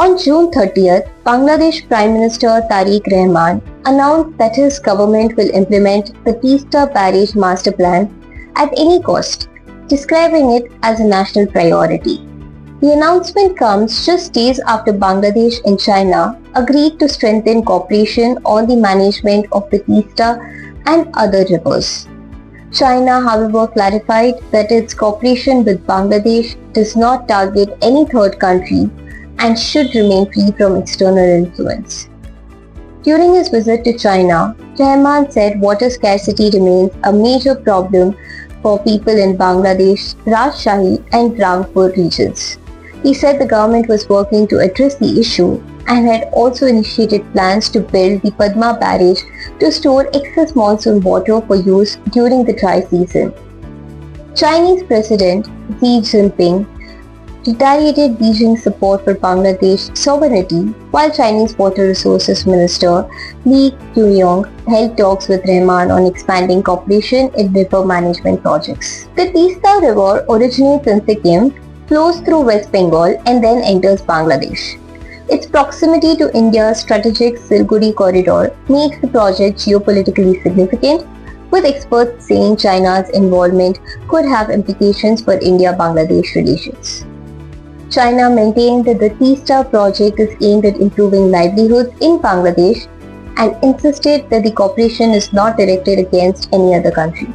On June 30th, Bangladesh Prime Minister Tariq Rahman announced that his government will implement the Teesta Barrage Master Plan at any cost, describing it as a national priority. The announcement comes just days after Bangladesh and China agreed to strengthen cooperation on the management of the Teesta and other rivers. China, however, clarified that its cooperation with Bangladesh does not target any third country and should remain free from external influence. During his visit to China, Rahman said water scarcity remains a major problem for people in Bangladesh, Rajshahi and Rangpur regions. He said the government was working to address the issue and had also initiated plans to build the Padma barrage to store excess monsoon water for use during the dry season. Chinese President Xi Jinping retaliated Beijing's support for Bangladesh sovereignty, while Chinese Water Resources Minister Li Qiuyong held talks with Rahman on expanding cooperation in river management projects. The Teesta River originates in Sikkim, flows through West Bengal and then enters Bangladesh. Its proximity to India's strategic Siliguri corridor makes the project geopolitically significant, with experts saying China's involvement could have implications for India-Bangladesh relations. China maintained that the Teesta project is aimed at improving livelihoods in Bangladesh and insisted that the cooperation is not directed against any other country.